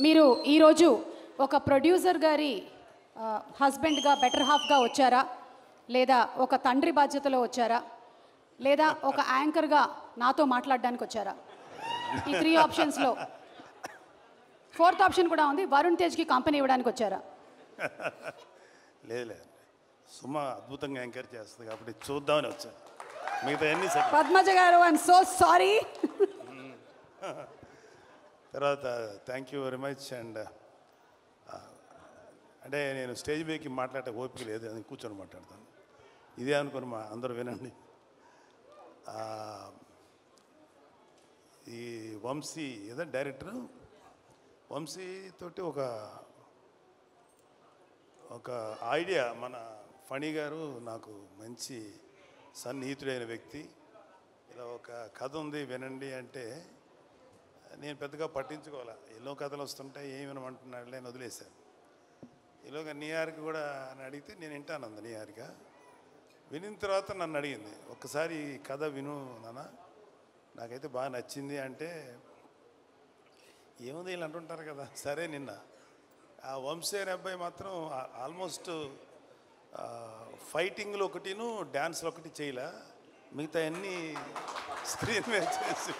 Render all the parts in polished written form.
మీరు ఈరోజు ఒక ప్రొడ్యూసర్ గారి హస్బెండ్గా బెటర్ హాఫ్గా వచ్చారా, లేదా ఒక తండ్రి బాధ్యతలో వచ్చారా, లేదా ఒక యాంకర్గా నాతో మాట్లాడడానికి వచ్చారా? ఈ 3 ఆప్షన్స్లో 4th ఆప్షన్ కూడా ఉంది, వరుణ్ తేజ్కి కంపెనీ ఇవ్వడానికి వచ్చారా? లేదు లేదు, సుమ అద్భుతంగా యాంకర్ చేస్తుంది కాబట్టి చూద్దామని వచ్చాను. మిగతా అన్ని పద్మజ గారు, ఐఎమ్ సో సారీ. తర్వాత thank you very much. And అంటే నేను స్టేజ్ మీదకి మాట్లాడే ఓపిక లేదు, అది కూర్చొని మాట్లాడతాను. ఇదే అనుకుని మా అందరూ వినండి. ఈ వంశీ ఏదో డైరెక్టర్ వంశీ తోటి ఒక ఐడియా, మన ఫణి గారు నాకు మంచి సన్నిహితుడైన వ్యక్తి, ఇలా ఒక కథ ఉంది వినండి అంటే నేను పెద్దగా పట్టించుకోవాలా, ఎన్నో కథలు వస్తుంటాయి ఏమి వినమంటున్నాడులే అని వదిలేశాను. ఈలోగా న్యూయార్క్ కూడా అని అడిగితే నేను వింటాను అంది. న్యూయార్క్ వినిన తర్వాత నన్ను అడిగింది, ఒక్కసారి కథ విను నాన్న, నాకైతే బాగా నచ్చింది అంటే, ఏముంది వీళ్ళు అంటుంటారు కదా. సరే, నిన్న ఆ వంశీ అనే అబ్బాయి మాత్రం ఆల్మోస్ట్ ఫైటింగ్లో ఒకటిను డ్యాన్స్లో ఒకటి చేయలే, మిగతా అన్నీ స్క్రీన్ మీద చేసి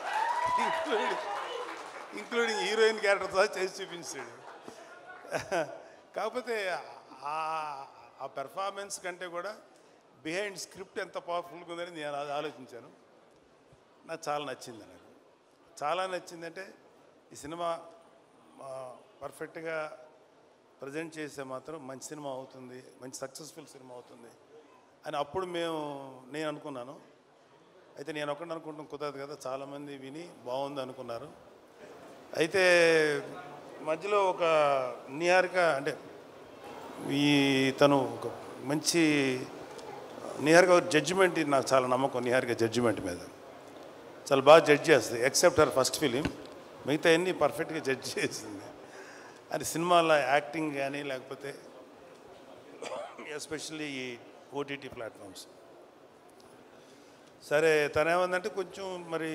ఇంక్లూడింగ్ హీరోయిన్ క్యారెక్టర్తో చేసి చూపించాడు. కాకపోతే ఆ పెర్ఫార్మెన్స్ కంటే కూడా బిహైండ్ స్క్రిప్ట్ ఎంత పవర్ఫుల్గా ఉందని నేను అది ఆలోచించాను. నాకు చాలా నచ్చింది. నాకు చాలా నచ్చిందంటే ఈ సినిమా పర్ఫెక్ట్గా ప్రజెంట్ చేస్తే మాత్రం మంచి సినిమా అవుతుంది, మంచి సక్సెస్ఫుల్ సినిమా అవుతుంది అని అప్పుడు నేను అనుకున్నాను. అయితే నేను ఒకటి అనుకుంటాం కుదరదు కదా, చాలామంది విని బాగుంది అనుకున్నారు. అయితే మధ్యలో ఒక నిహారిక అంటే తను ఒక మంచి నిహారిక జడ్జిమెంట్, నాకు చాలా నమ్మకం నిహారిక జడ్జిమెంట్ మీద, చాలా బాగా జడ్జ్ చేస్తుంది. ఎక్సెప్ట్ హర్ ఫస్ట్ ఫిలిం, మిగతా అన్నీ పర్ఫెక్ట్గా జడ్జ్ చేసింది. అది సినిమాలో యాక్టింగ్ కానీ లేకపోతే ఎస్పెషల్లీ ఈ ఓటీటీ ప్లాట్ఫామ్స్. సరే, తనేమందంటే కొంచెం మరి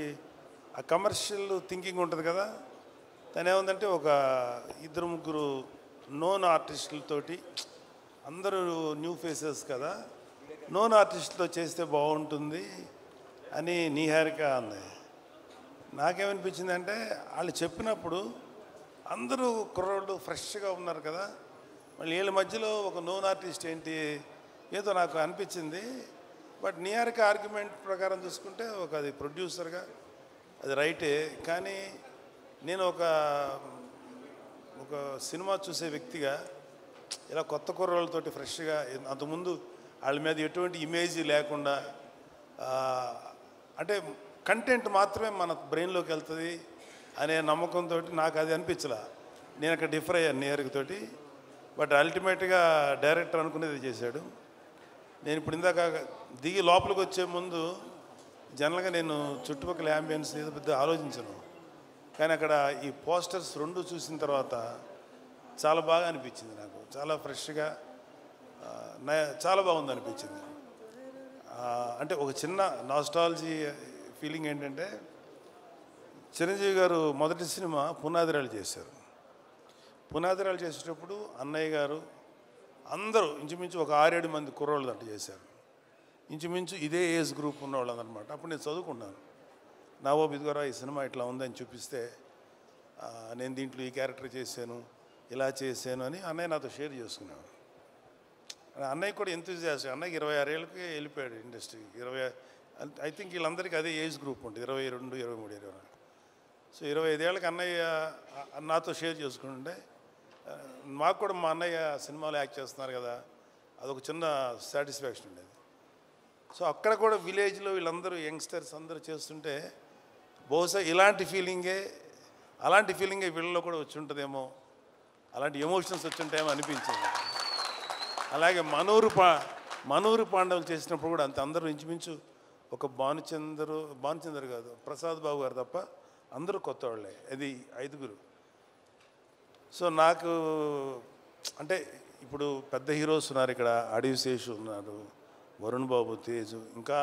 ఆ కమర్షియల్ థింకింగ్ ఉంటుంది కదా, తనేమందంటే ఒక 2-3 నోన్ ఆర్టిస్టులతోటి, అందరూ న్యూ ఫేసెస్ కదా, నోన్ ఆర్టిస్టులతో చేస్తే బాగుంటుంది అని నిహారిక అంది. నాకేమనిపించింది అంటే, వాళ్ళు చెప్పినప్పుడు అందరూ కుర్రోళ్ళు ఫ్రెష్గా ఉన్నారు కదా, మళ్ళీ వీళ్ళ మధ్యలో ఒక నోన్ ఆర్టిస్ట్ ఏంటి, ఏదో నాకు అనిపించింది. బట్ నిహారిక ఆర్గ్యుమెంట్ ప్రకారం చూసుకుంటే అది ప్రొడ్యూసర్గా అది రైటే, కానీ నేను ఒక సినిమా చూసే వ్యక్తిగా ఇలా కొత్త కుర్రోళ్ళతోటి ఫ్రెష్గా, అంతకుముందు వాళ్ళ మీద ఎటువంటి ఇమేజ్ లేకుండా, అంటే కంటెంట్ మాత్రమే మన బ్రెయిన్లోకి వెళ్తుంది అనే నమ్మకంతో నాకు అది అనిపించలే. నేను అక్కడ డిఫర్ అయ్యాను నిహారికతోటి. బట్ అల్టిమేట్గా డైరెక్టర్ అనుకునేది చేశాడు. నేను ఇప్పుడు ఇందాక దిగి లోపలికి వచ్చే ముందు జనరల్గా నేను చుట్టుపక్కల యాంబియన్స్ ఏదో పెద్ద ఆలోచించను, కానీ అక్కడ ఈ పోస్టర్స్ 2 చూసిన తర్వాత చాలా బాగా అనిపించింది. నాకు చాలా ఫ్రెష్గా చాలా బాగుంది అనిపించింది. అంటే ఒక చిన్న నాస్టాలజీ ఫీలింగ్ ఏంటంటే, చిరంజీవి గారు మొదటి సినిమా పునాదిరాలు చేశారు. పునాదిరాలు చేసేటప్పుడు అన్నయ్య గారు అందరూ ఇంచుమించు ఒక 6-7 మంది కుర్రోళ్ళు దాంట్లో చేశారు. ఇంచుమించు ఇదే ఏజ్ గ్రూప్ ఉన్నవాళ్ళు అనమాట. అప్పుడు నేను చదువుకున్నాను. నవోబ్ ఇదిగోరా ఈ సినిమా ఇట్లా ఉందని చూపిస్తే, నేను దీంట్లో ఈ క్యారెక్టర్ చేశాను, ఇలా చేశాను అని అన్నయ్య నాతో షేర్ చేసుకున్నాను. అన్నయ్య కూడా ఎంతూజియాస్ట్. అన్నయ్యకి 26 ఏళ్ళకి వెళ్ళిపోయాడు ఇండస్ట్రీకి. ఐ థింక్ వీళ్ళందరికీ అదే ఏజ్ గ్రూప్ ఉంటుంది, 22, 23, 24. సో 25 ఏళ్ళకి అన్నయ్య నాతో షేర్ చేసుకుంటుంటే, మాకు కూడా మా అన్నయ్య సినిమాలో యాక్ట్ చేస్తున్నారు కదా, అదొక చిన్న సాటిస్ఫాక్షన్ ఉండేది. సో అక్కడ కూడా విలేజ్లో వీళ్ళందరూ యంగ్స్టర్స్ అందరూ చేస్తుంటే, బహుశా అలాంటి ఫీలింగే వీళ్ళలో కూడా వచ్చి ఉంటుందేమో, అలాంటి ఎమోషన్స్ వచ్చి ఉంటాయేమో అనిపించింది. అలాగే మనూరు పాండవులు చేసినప్పుడు కూడా అంత అందరూ ఇంచుమించు ఒక భానుచందర్ కాదు, ప్రసాద్ బాబు గారు తప్ప అందరూ కొత్త వాళ్ళే, అది 5గురు. సో నాకు అంటే ఇప్పుడు పెద్ద హీరోస్ ఉన్నారు ఇక్కడ, అడవి శేషు ఉన్నారు, వరుణ్ బాబు, తేజు, ఇంకా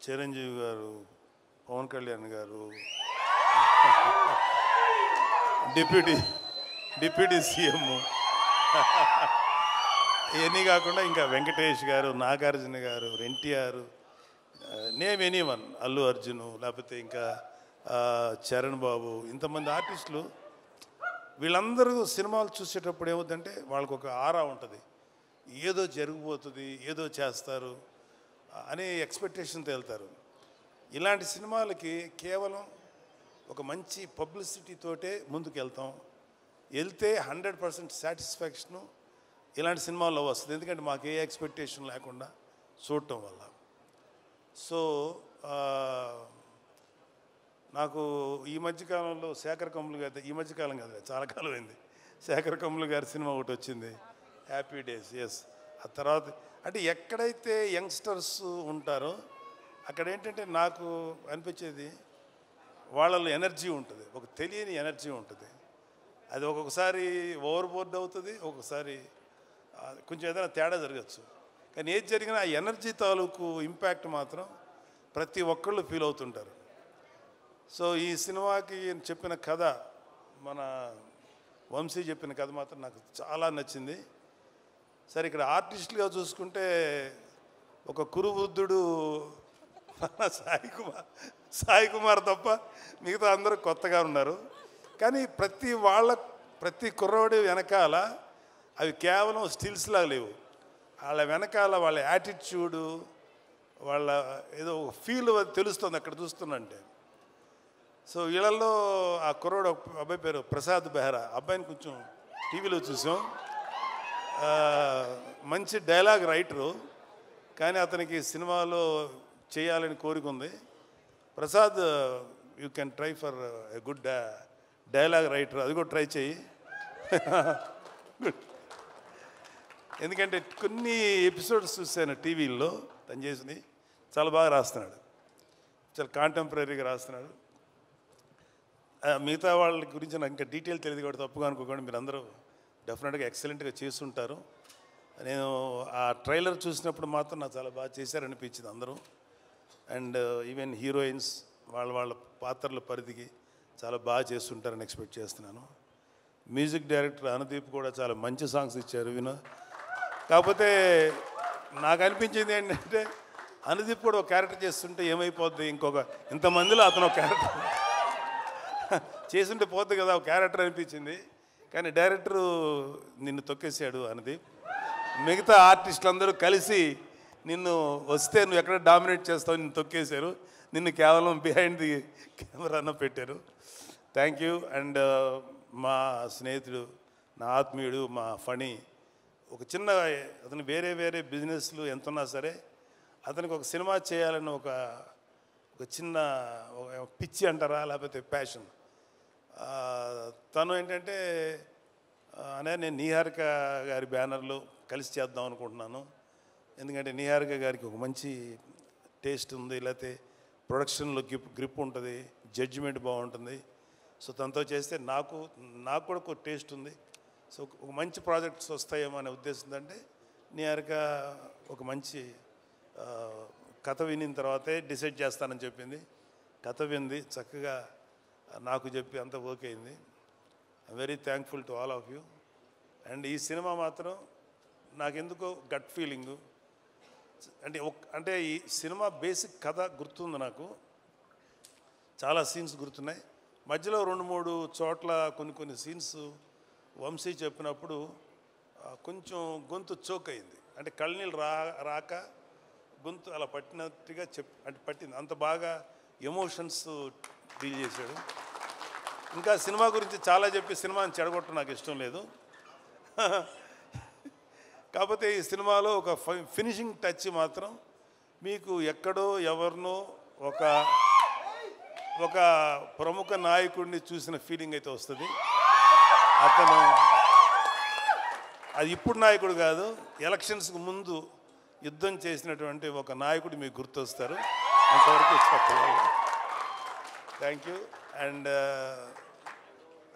చిరంజీవి గారు, పవన్ కళ్యాణ్ గారు, డిప్యూటీ సీఎం ఇవన్నీ కాకుండా ఇంకా వెంకటేష్ గారు, నాగార్జున గారు, ఎన్టీఆర్, నేమ్ ఎనీవన్, అల్లు అర్జును, లేకపోతే ఇంకా చరణ్ బాబు, ఇంతమంది ఆర్టిస్టులు వీళ్ళందరూ సినిమాలు చూసేటప్పుడు ఏమవుతుందంటే వాళ్ళకు ఒక ఆరా ఉంటుంది, ఏదో జరిగిపోతుంది, ఏదో చేస్తారు అనే ఎక్స్పెక్టేషన్తో వెళ్తారు. ఇలాంటి సినిమాలకి కేవలం ఒక మంచి పబ్లిసిటీతోటే ముందుకు వెళ్తే 100% సాటిస్ఫాక్షను ఇలాంటి సినిమాల్లో వస్తుంది. ఎందుకంటే మాకు ఏ ఎక్స్పెక్టేషన్ లేకుండా చూడటం వల్ల. సో నాకు ఈ మధ్యకాలంలో శేఖర్ కమ్ములు గారి, ఈ మధ్యకాలం కాదు చాలా కాలం అయింది, శేఖర్ కమ్ములు గారి సినిమా ఒకటి వచ్చింది, హ్యాపీ డేస్. ఎస్, ఆ తర్వాత అంటే ఎక్కడైతే యంగ్స్టర్స్ ఉంటారో అక్కడ ఏంటంటే నాకు అనిపించేది వాళ్ళలో ఎనర్జీ ఉంటుంది, ఒక తెలియని ఎనర్జీ ఉంటుంది. అది ఒక్కొక్కసారి ఓవర్బోర్డ్ అవుతుంది, ఒక్కొక్కసారి కొంచెం ఏదైనా తేడా జరగచ్చు. కానీ ఏది జరిగినా ఆ ఎనర్జీ తాలూకు ఇంపాక్ట్ మాత్రం ప్రతి ఒక్కళ్ళు ఫీల్ అవుతుంటారు. సో ఈ సినిమాకి చెప్పిన కథ, మన వంశీ చెప్పిన కథ మాత్రం నాకు చాలా నచ్చింది. సరే, ఇక్కడ ఆర్టిస్టులుగా చూసుకుంటే ఒక కురువృద్ధుడు సాయి కుమార్ తప్ప మిగతా అందరూ కొత్తగా ఉన్నారు. కానీ ప్రతి కుర్రోడి వెనకాల అవి కేవలం స్టిల్స్లా లేవు, వాళ్ళ వెనకాల వాళ్ళ యాటిట్యూడు, వాళ్ళ ఏదో ఫీల్ తెలుస్తుంది అక్కడ చూస్తున్నంటే. సో వీళ్ళల్లో ఆ కుర్రోడు అబ్బాయి పేరు ప్రసాద్ బెహ్రా, అబ్బాయిని కొంచెం టీవీలో చూసాం. మంచి డైలాగ్ రైటరు, కానీ అతనికి సినిమాలో చేయాలని కోరిక ఉంది. Prasad, you can try for a good dialogue writer, అది కూడా ట్రై చేయి. ఎందుకంటే కొన్ని ఎపిసోడ్స్ చూశాను టీవీల్లో తను చేసింది, చాలా బాగా రాస్తున్నాడు, చాలా కాంటెంపరీగా రాస్తున్నాడు. మిగతా వాళ్ళ గురించి నాకు ఇంకా డీటెయిల్ తెలియదు కాబట్టి తప్పుగా అనుకోకండి, మీరు అందరూ డెఫినెట్గా ఎక్సలెంట్గా చేస్తుంటారు. నేను ఆ ట్రైలర్ చూసినప్పుడు మాత్రం నాకు చాలా బాగా చేశారనిపించింది అందరూ. అండ్ ఈవెన్ హీరోయిన్స్ వాళ్ళ పాత్రల పరిధికి చాలా బాగా చేస్తుంటారని ఎక్స్పెక్ట్ చేస్తున్నాను. మ్యూజిక్ డైరెక్టర్ అనుదీప్ కూడా చాలా మంచి సాంగ్స్ ఇచ్చారు కాకపోతే నాకు అనిపించింది ఏంటంటే అనుదీప్ కూడా ఒక క్యారెక్టర్ చేస్తుంటే ఏమైపోద్ది, ఇంతమందిలో అతను ఒక క్యారెక్టర్ చేస్తుంటే పోద్ది కదా, ఒక క్యారెక్టర్ అనిపించింది. కానీ డైరెక్టరు నిన్ను తొక్కేసాడు అనుదీప్. మిగతా ఆర్టిస్టులు అందరూ కలిసి నిన్ను వస్తే నువ్వు ఎక్కడ డామినేట్ చేస్తావు, నిన్ను తొక్కేశారు, నిన్ను కేవలం బిహైండ్ ది కెమెరాను పెట్టారు. Thank you. అండ్ మా స్నేహితుడు, నా ఆత్మీయుడు, మా ఫణి, ఒక చిన్న అతను వేరే బిజినెస్లు ఎంతున్నా సరే అతనికి ఒక సినిమా చేయాలని ఒక చిన్న పిచ్చి అంటారా, లేకపోతే ప్యాషన్. తను ఏంటంటే నేను నిహారిక గారి బ్యానర్లో కలిసి చేద్దాం అనుకుంటున్నాను. ఎందుకంటే నిహారిక గారికి ఒక మంచి టేస్ట్ ఉంది, లేకపోతే ప్రొడక్షన్లో గ్రిప్ ఉంటుంది, జడ్జిమెంట్ బాగుంటుంది. సో తనతో చేస్తే నాకు కూడా ఒక టేస్ట్ ఉంది. సో ఒక మంచి ప్రాజెక్ట్స్ వస్తాయేమో అనే ఉద్దేశంతో అంటే నిహారిక ఒక మంచి కథ వినిన తర్వాతే డిసైడ్ చేస్తానని చెప్పింది. కథ వింది, చక్కగా నాకు చెప్పి అంత ఓకే అయింది. I'm very thankful to all of you. And ఈ సినిమా మాత్రం నాకెందుకో గట్ ఫీలింగు, అంటే ఈ సినిమా బేసిక్ కథ గుర్తుంది, నాకు చాలా సీన్స్ గుర్తున్నాయి. మధ్యలో 2-3 చోట్ల కొన్ని సీన్స్ వంశీ చెప్పినప్పుడు కొంచెం గొంతు చోక్ అయింది, అంటే కళ్ళనీళ్ళు రాక గొంతు అలా పట్టినట్టుగా పట్టింది. అంత బాగా ఎమోషన్స్ డీల్ చేశాడు. ఇంకా సినిమా గురించి చాలా చెప్పి సినిమాని చెడగొట్టడం నాకు ఇష్టం లేదు. కాకపోతే ఈ సినిమాలో ఒక ఫినిషింగ్ టచ్ మాత్రం మీకు ఎక్కడో ఎవరినో ఒక ప్రముఖ నాయకుడిని చూసిన ఫీలింగ్ అయితే వస్తుంది. అతను అది ఇప్పుడు నాయకుడు కాదు, ఎలక్షన్స్కి ముందు యుద్ధం చేసినటువంటి ఒక నాయకుడు మీకు గుర్తొస్తారు. అంతవరకు చెప్పలేదు. Thank you. And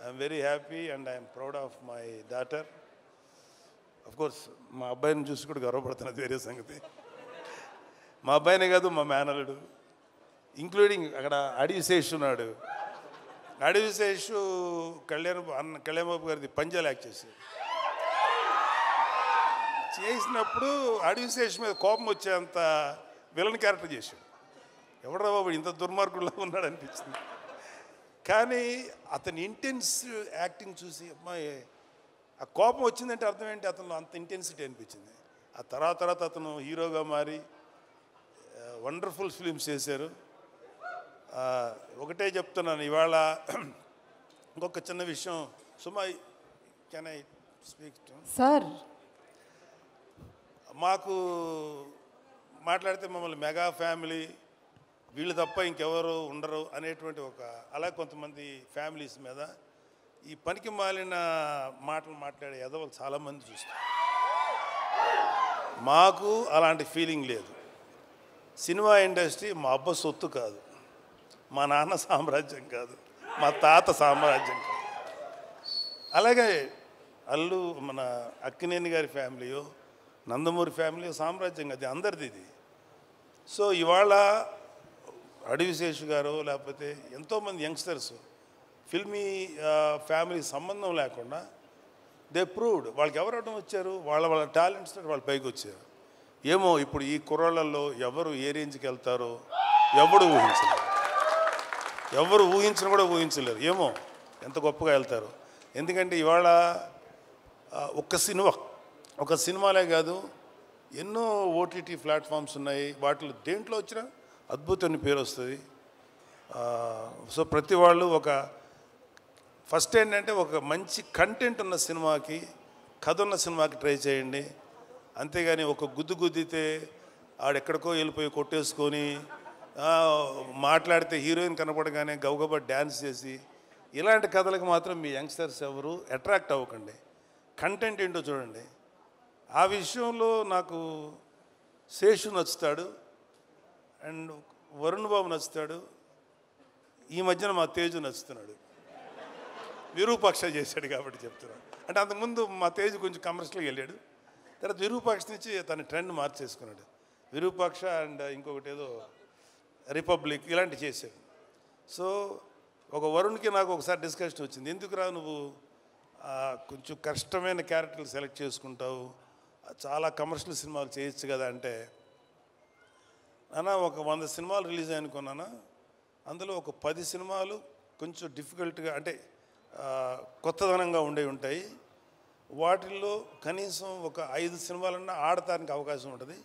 I'm very happy and I'm proud of my daughter. Of course మా అబ్బాయిని చూసి కూడా గర్వపడుతున్నది వేరే సంగతి. మా అబ్బాయినే కాదు, మా మేనలుడు, ఇంక్లూడింగ్ అక్కడ అడిశేష్ ఉన్నాడు, అడవిశేషు కళ్యాణ్ బాబు గారిది పంజాలు యాక్ట్ చేసినప్పుడు అడవిశేషు మీద కోపం వచ్చేంత విలన్ క్యారెక్టర్ చేశాడు. ఎవడరా బాబు ఇంత దుర్మార్గుల్లో ఉన్నాడు అనిపించింది. కానీ అతని ఇంటెన్స్ యాక్టింగ్ చూసి అమ్మాయి ఆ కోపం వచ్చిందంటే అర్థం ఏంటి, అతను అంత ఇంటెన్సిటీ అనిపించింది. ఆ తర్వాత అతను హీరోగా మారి వండర్ఫుల్ ఫిలిమ్స్ చేశారు. ఒకటే చెప్తున్నాను ఇవాళ ఇంకొక చిన్న విషయం. సుమా, కెన్ ఐ స్పీక్ సార్? మాకు మాట్లాడితే మమ్మల్ని మెగా ఫ్యామిలీ, వీళ్ళు తప్ప ఇంకెవరు ఉండరు అనేటువంటి అలా కొంతమంది ఫ్యామిలీస్ మీద ఈ పనికి మాలిన మాటలు మాట్లాడే ఎదవలు చాలామంది చూస్తారు. మాకు అలాంటి ఫీలింగ్ లేదు. సినిమా ఇండస్ట్రీ మా అబ్బ సొత్తు కాదు, మా నాన్న సామ్రాజ్యం కాదు, మా తాత సామ్రాజ్యం కాదు. అలాగే మన అక్కినేని గారి ఫ్యామిలీయో నందమూరి ఫ్యామిలీ సామ్రాజ్యం, అది అందరిది ఇది. సో ఇవాళ అడవిశేషు గారు లేకపోతే ఎంతోమంది యంగ్స్టర్స్ ఫిల్మీ ఫ్యామిలీ సంబంధం లేకుండా దే ప్రూవ్డ్ వాళ్ళకి ఎవరు అడ్డం వచ్చారు, వాళ్ళ టాలెంట్స్ వాళ్ళు పైకి వచ్చారు. ఏమో ఇప్పుడు ఈ కుర్రాళ్ళల్లో ఎవరు ఏ రేంజ్కి వెళ్తారో ఎవరు ఊహించను కూడా ఊహించలేరు. ఏమో ఎంత గొప్పగా వెళ్తారు. ఎందుకంటే ఇవాళ ఒక సినిమాలే కాదు, ఎన్నో ఓటీటీ ప్లాట్ఫామ్స్ ఉన్నాయి. వాటిలో దేంట్లో వచ్చినా అద్భుతమైన పేరు వస్తుంది. సో ప్రతి వాళ్ళు ఫస్ట్ ఏంటంటే ఒక మంచి కంటెంట్ ఉన్న సినిమాకి, కథ ఉన్న సినిమాకి ట్రై చేయండి. అంతేగాని ఒక గుద్దితే ఆడెక్కడికో వెళ్ళిపోయి కొట్టేసుకొని మాట్లాడితే హీరోయిన్ కనపడగానే గబగబా డ్యాన్స్ చేసి ఇలాంటి కథలకు మాత్రం మీ యంగ్స్టర్స్ ఎవరు అట్రాక్ట్ అవ్వకండి. కంటెంట్ ఏంటో చూడండి. ఆ విషయంలో నాకు శేషు నచ్చుతాడు అండ్ వరుణ్ బాబు నచ్చుతాడు. ఈ మధ్యన మా తేజు నచ్చుతున్నాడు. విరూపాక్ష చేశాడు కాబట్టి చెప్తున్నాడు. అంటే అంతకుముందు మా తేజు కొంచెం కమర్షియల్గా వెళ్ళాడు, తర్వాత విరూపాక్ష నుంచి తన ట్రెండ్ మార్చేసుకున్నాడు. విరూపాక్ష అండ్ ఇంకొకటి ఏదో రిపబ్లిక్ ఇలాంటివి చేశాడు. సో ఒక వరుణ్కి నాకు ఒకసారి డిస్కషన్ వచ్చింది, ఎందుకురా నువ్వు కొంచెం కష్టమైన క్యారెక్టర్లు సెలెక్ట్ చేసుకుంటావు, చాలా కమర్షియల్ సినిమాలు చేయొచ్చు కదా అంటే, నాన్న ఒక 100 సినిమాలు రిలీజ్ అనుకున్నాను, అందులో ఒక 10 సినిమాలు కొంచెం డిఫికల్ట్గా అంటే కొత్తదనంగా ఉంటాయి. వాటిల్లో కనీసం ఒక 5 సినిమాలన్నా ఆడటానికి అవకాశం ఉంటుంది.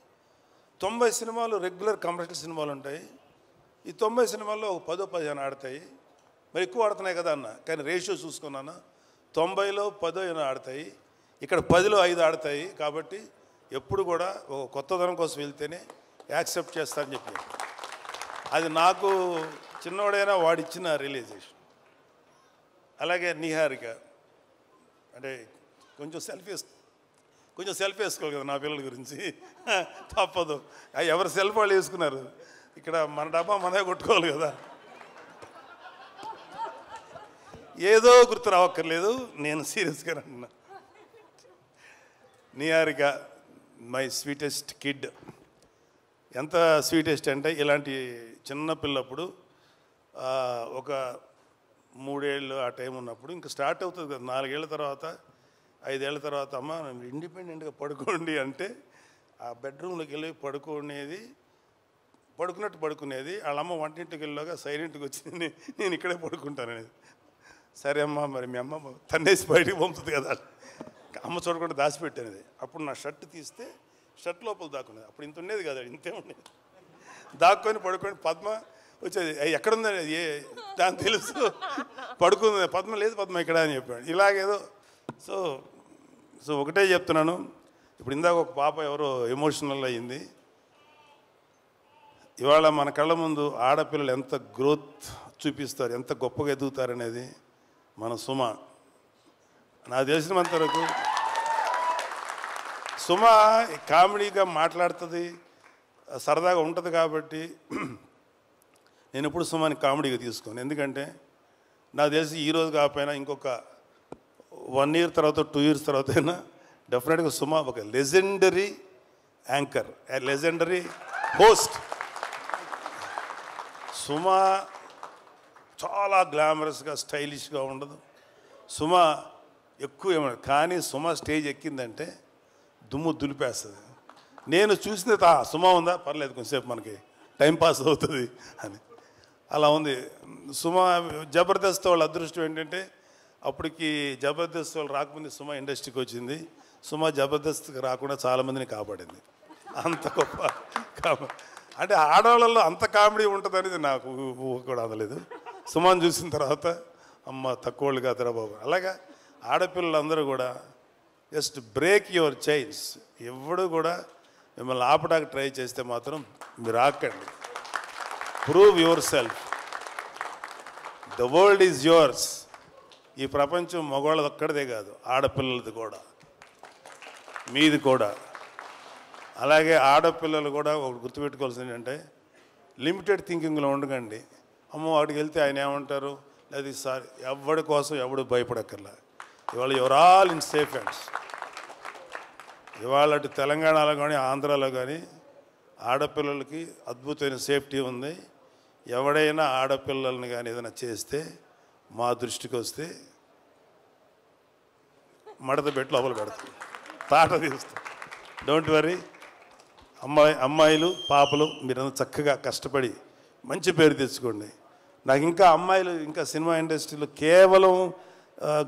90 సినిమాలు రెగ్యులర్ కమర్షియల్ సినిమాలు ఉంటాయి. ఈ 90 సినిమాల్లో ఒక 10-15 ఆడతాయి. మరి ఎక్కువ ఆడుతున్నాయి కదా అన్న, కానీ రేషియో చూసుకున్నాను 90లో 10 ఆడతాయి, ఇక్కడ 10లో 5 ఆడతాయి. కాబట్టి ఎప్పుడు కూడా ఒక కొత్తదనం కోసం వెళ్తేనే యాక్సెప్ట్ చేస్తారని చెప్పి, అది నాకు చిన్నవాడైనా వాడిచ్చిన రియలైజేషన్. అలాగే నిహారిక అంటే కొంచెం సెల్ఫ్ వేసుకోవాలి కదా నా పిల్లల గురించి, తప్పదు. ఎవరు సెల్ఫ్ వాళ్ళు వేసుకున్నారు, ఇక్కడ మన డబ్బా మనమే కొట్టుకోవాలి కదా. ఏదో గుర్తు రావక్కర్లేదు, నేను సీరియస్గా అంటున్నా. Niharika my sweetest kid. ఎంత స్వీటెస్ట్ అంటే ఇలాంటి చిన్నపిల్లప్పుడు ఒక 3 ఏళ్ళు ఆ టైం ఉన్నప్పుడు ఇంకా స్టార్ట్ అవుతుంది కదా, 4 ఏళ్ళ తర్వాత 5 ఏళ్ళ తర్వాత అమ్మ ఇండిపెండెంట్గా పడుకోండి అంటే ఆ బెడ్రూమ్లోకి వెళ్ళి పడుకునేది. వాళ్ళ అమ్మ వంటింటికి వెళ్ళాక సైలెంట్గా వచ్చి నేను ఇక్కడే పడుకుంటాననేది. సరే అమ్మ, మరి మీ అమ్మ తన్నేసి బయటికి పంపుతుంది కదా, అమ్మ చూడకుండా దాచిపెట్టేది. అప్పుడు నా షర్ట్ తీస్తే షర్ట్ లోపల దాక్కునేది. అప్పుడు ఇంత ఉండేది కదా, ఇంతే ఉండేది. దాక్కొని పడుకొని పద్మ వచ్చేది, ఎక్కడుందని దాని తెలుసు, పడుకుంది. పద్మ లేదు, పద్మ ఇక్కడ అని చెప్పాడు. ఇలాగేదో సో ఒకటే చెప్తున్నాను. ఇప్పుడు ఇందాక ఒక పాప ఎవరో ఎమోషనల్ అయ్యింది. ఇవాళ మన కళ్ళ ముందు ఆడపిల్లలు ఎంత గ్రోత్ చూపిస్తారు, ఎంత గొప్పగా ఎదుగుతారనేది మన సుమ. నాకు తెలిసినంత వరకు సుమ కామెడీగా మాట్లాడుతుంది, సరదాగా ఉంటుంది. కాబట్టి నేను ఎప్పుడు సుమాని కామెడీగా తీసుకోను. ఎందుకంటే నాకు తెలిసి ఈరోజు కాకపోయినా ఇంకొక 1 year తర్వాత 2 years తర్వాత అయినా డెఫినెట్గా సుమ ఒక legendary anchor, legendary host. Suma చాలా గ్లామరస్గా స్టైలిష్గా ఉండదు. సుమ ఎక్కువ ఏమన్నా, కానీ సుమ స్టేజ్ ఎక్కిందంటే దుమ్ము దులిపేస్తుంది. నేను చూసింది సుమ ఉందా పర్లేదు కొంచెంసేపు మనకి టైంపాస్ అవుతుంది అని, అలా ఉంది సుమ. జబర్దస్త్ వాళ్ళ అదృష్టం ఏంటంటే అప్పటికి జబర్దస్త్ వాళ్ళు రాకముందు సుమ ఇండస్ట్రీకి వచ్చింది. సుమ జబర్దస్త్కి రాకుండా చాలామందిని కాపాడింది. అంత గొప్ప అంటే ఆడవాళ్ళల్లో అంత కామెడీ ఉంటుంది అనేది నాకు ఊహ కూడా అందలేదు. సుమను చూసిన తర్వాత అమ్మ తక్కువ వాళ్ళు కాదురా బాబు. అలాగా ఆడపిల్లలందరూ కూడా జస్ట్ బ్రేక్ యువర్ చైన్స్. ఎవడు కూడా మిమ్మల్ని ఆపడానికి ట్రై చేస్తే మాత్రం మీరు ఆకండి. Prove yourself. The world is yours. ఈ ప్రపంచం మగవాళ్ళది ఒక్కడిదే కాదు, ఆడపిల్లలది కూడా, మీది కూడా. అలాగే ఆడపిల్లలు కూడా ఒకటి గుర్తుపెట్టుకోవాల్సింది ఏంటంటే లిమిటెడ్ థింకింగ్లో ఉండకండి. అమ్మో వాడికి వెళ్తే ఆయన ఏమంటారు, లేదా సార్ ఎవడి కోసం ఎవడు భయపడక్కర్లా. ఇవాళ your all in safe hands. ఇవాళ అటు తెలంగాణలో కానీ ఆంధ్రాలో కానీ ఆడపిల్లలకి అద్భుతమైన సేఫ్టీ ఉంది. ఎవడైనా ఆడపిల్లల్ని కానీ ఏదైనా చేస్తే మా దృష్టికి వస్తే మడత పెట్టి లోపల పెడతాం, తాట తీస్తాం. Don't worry. అమ్మాయిలు పాపలు మీరంతా చక్కగా కష్టపడి మంచి పేరు తెచ్చుకోండి. నాకు ఇంకా అమ్మాయిలు ఇంకా సినిమా ఇండస్ట్రీలో కేవలం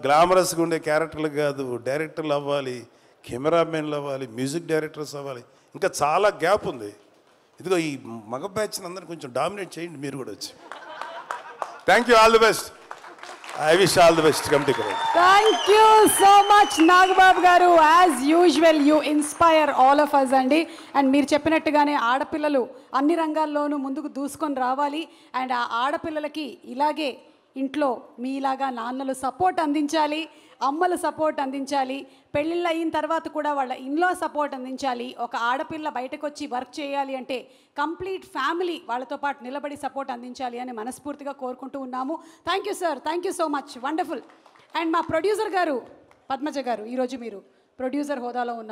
గ్లామరస్గా ఉండే క్యారెక్టర్లు కాదు, డైరెక్టర్లు అవ్వాలి, కెమెరామెన్లు అవ్వాలి, మ్యూజిక్ డైరెక్టర్స్ అవ్వాలి. ఇంకా చాలా గ్యాప్ ఉంది. ఇదిగో ఈ మగ బ్యాచ్ని అందరినీ కొంచెం డామినేట్ చేయండి మీరు కూడా వచ్చి. Thank you, all the best. I wish all the best. Committee. Thank you so much Nagababu garu. As usual you inspire all of us అండి. అండ్ మీరు చెప్పినట్టుగానే ఆడపిల్లలు అన్ని రంగాల్లోనూ ముందుకు దూసుకొని రావాలి. అండ్ ఆ ఆడపిల్లలకి ఇలాగే ఇంట్లో మీలాగా నాన్నలు సపోర్ట్ అందించాలి, అమ్మలు సపోర్ట్ అందించాలి, పెళ్ళిళ్ళు అయిన తర్వాత కూడా వాళ్ళ ఇన్లో సపోర్ట్ అందించాలి. ఒక ఆడపిల్ల బయటకు వచ్చి వర్క్ చేయాలి అంటే కంప్లీట్ ఫ్యామిలీ వాళ్ళతో పాటు నిలబడి సపోర్ట్ అందించాలి అని మనస్ఫూర్తిగా కోరుకుంటూ ఉన్నాము. Thank you sir, thank you so much, wonderful. And మా ప్రొడ్యూసర్ గారు పద్మజ గారు, ఈరోజు మీరు ప్రొడ్యూసర్ హోదాలో ఉన్నారు.